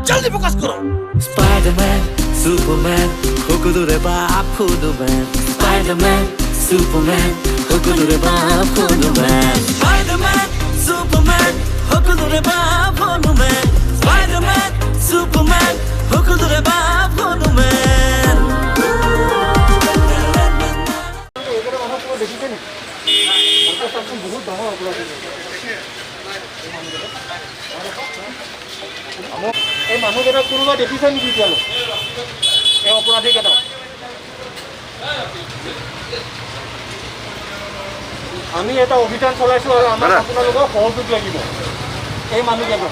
জলদি ফোকাস করো। Spider-Man, Superman, Hokudure ba Akuduman. Spider-Man, Superman, Hokudure ba Akuduman. Spider-Man, Superman, Hokudure ba Akuduman. Spider-Man, Superman, Hokudure ba Akuduman. এই মানুহকেইটা কোনোবা দেখিছে নেকি এতিয়ালৈ এই অপৰাধীকেইটা আমি এটা অভিযান চলাইছোঁ আৰু আমাক আপোনালোকৰ সহযোগ লাগিব এই মানুহকেইটা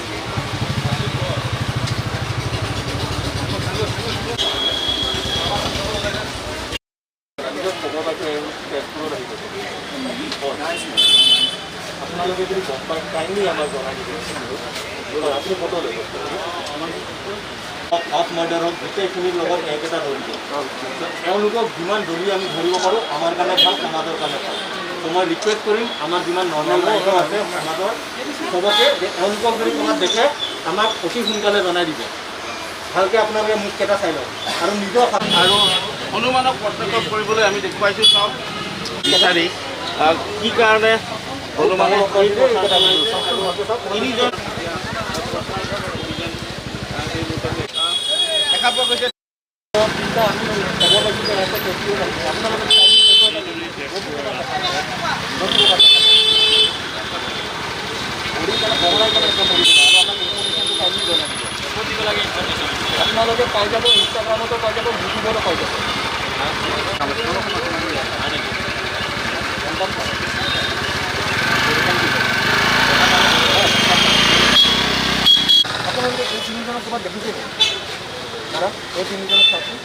আপোনালোকে যদি গম পায় কাইণ্ডলি আমাক জনাই দিব আপুনি ফটো লৈ অফ মাৰ্ডাৰ হওক গোটেইখিনিৰ লগত একেটা ধৰিব তেওঁলোকক যিমান ধৰি আমি ধৰিব পাৰোঁ আমাৰ কাৰণে ভাল সমাজৰ কাৰণে ভাল ত' মই ৰিকুৱেষ্ট কৰিম আমাৰ যিমান নৰ্মেল মানুহ আছে সমাজৰ চবকে যে তেওঁলোকক যদি ক'ৰবাত দেখে আমাক অতি সোনকালে জনাই দিব ভালকৈ আপোনালোকে মুখকেইটা চাই লওক আৰু নিজৰ আৰু হনুমানক প্ৰত্যক্ষ কৰিবলৈ আমি দেখুৱাইছোঁ চব বিচাৰি কি কাৰণে হনুমানক তিনিজন দেখা পোৱা গৈছে আপোনালোকে পাই যাব ইনষ্টাগ্ৰামতো পাই যাব ইউটিউবতো পাই যাব আপোনালোকে এই তিনিজনক ক'ৰবাত দেখিছে দাদা এই তিনিজনক চাওকচোন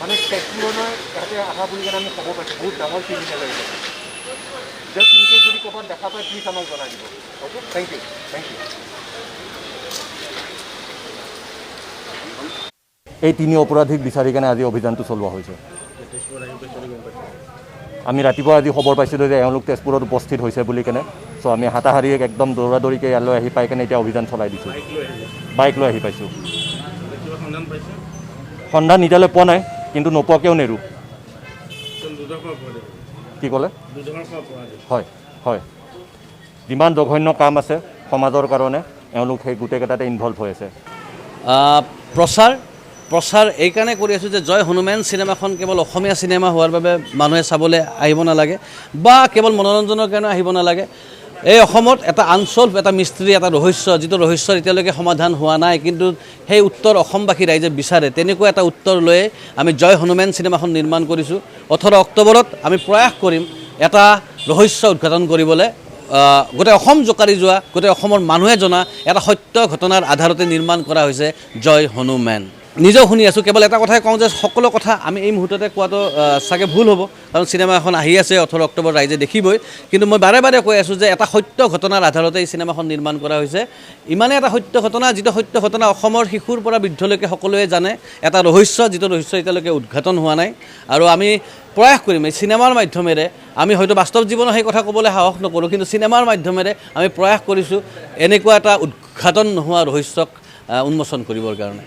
মানে তেজপুৰলৈ ইয়াতে আহা বুলি কেনে আমি খবৰ পাইছোঁ বহুত ডাঙৰ ক্ৰিমিনেল লাগিছে জাষ্ট ইনকেছ যদি ক'ৰবাত দেখা পায় প্লিজ আমাক জনাই দিব অ'কে থেংক ইউ এই তিনি অপৰাধীক বিচাৰি কেনে আজি অভিযানটো চলোৱা হৈছে আমি ৰাতিপুৱা আজি খবৰ পাইছিলোঁ যে এওঁলোক তেজপুৰত উপস্থিত হৈছে বুলি কেনে চ' আমি হাতাহাৰিয়ে একদম দৌৰা দৌৰিকৈ ইয়ালৈ আহি পাই কেনে এতিয়া অভিযান চলাই দিছোঁ বাইক লৈ আহি পাইছোঁ সন্ধান এতিয়ালৈ পোৱা নাই কিন্তু নোপোৱাকৈও নেৰোঁ কি ক'লে হয় হয় যিমান জঘন্য কাম আছে সমাজৰ কাৰণে এওঁলোক সেই গোটেইকেইটাতে ইনভলভ হৈ আছে প্ৰচাৰ এইকাৰণে কৰি আছোঁ যে জয় হনুমান চিনেমাখন কেৱল অসমীয়া চিনেমা হোৱাৰ বাবে মানুহে চাবলৈ আহিব নালাগে বা কেৱল মনোৰঞ্জনৰ কাৰণে আহিব নালাগে এই অসমত এটা আনচল্ভ এটা মিষ্ট্ৰী এটা ৰহস্য যিটো ৰহস্যৰ এতিয়ালৈকে সমাধান হোৱা নাই কিন্তু সেই উত্তৰ অসমবাসী ৰাইজে বিচাৰে তেনেকুৱা এটা উত্তৰ লৈয়ে আমি জয় হনুমান চিনেমাখন নিৰ্মাণ কৰিছোঁ 18 অক্টোবৰত আমি প্ৰয়াস কৰিম এটা ৰহস্য উদ্ঘাটন কৰিবলৈ গোটেই অসম জোকাৰি যোৱা গোটেই অসমৰ মানুহে জনা এটা সত্য ঘটনাৰ আধাৰতে নিৰ্মাণ কৰা হৈছে জয় হনুমান নিজেও শুনি আছোঁ কেৱল এটা কথাই কওঁ যে সকলো কথা আমি এই মুহূৰ্ততে কোৱাটো চাগে ভুল হ'ব কাৰণ চিনেমা এখন আহি আছে 18 অক্টোবৰ ৰাইজে দেখিবই কিন্তু মই বাৰে বাৰে কৈ আছোঁ যে এটা সত্য ঘটনাৰ আধাৰতে এই চিনেমাখন নিৰ্মাণ কৰা হৈছে ইমানে এটা সত্য ঘটনা যিটো সত্য ঘটনা অসমৰ শিশুৰ পৰা বৃদ্ধলৈকে সকলোৱে জানে এটা ৰহস্য যিটো ৰহস্য এতিয়ালৈকে উদ্ঘাটন হোৱা নাই আৰু আমি প্ৰয়াস কৰিম এই চিনেমাৰ মাধ্যমেৰে আমি হয়তো বাস্তৱ জীৱনত সেই কথা ক'বলৈ সাহস নকৰোঁ কিন্তু চিনেমাৰ মাধ্যমেৰে আমি প্ৰয়াস কৰিছোঁ এনেকুৱা এটা উদ্ঘাটন নোহোৱা ৰহস্যক উন্মোচন কৰিবৰ কাৰণে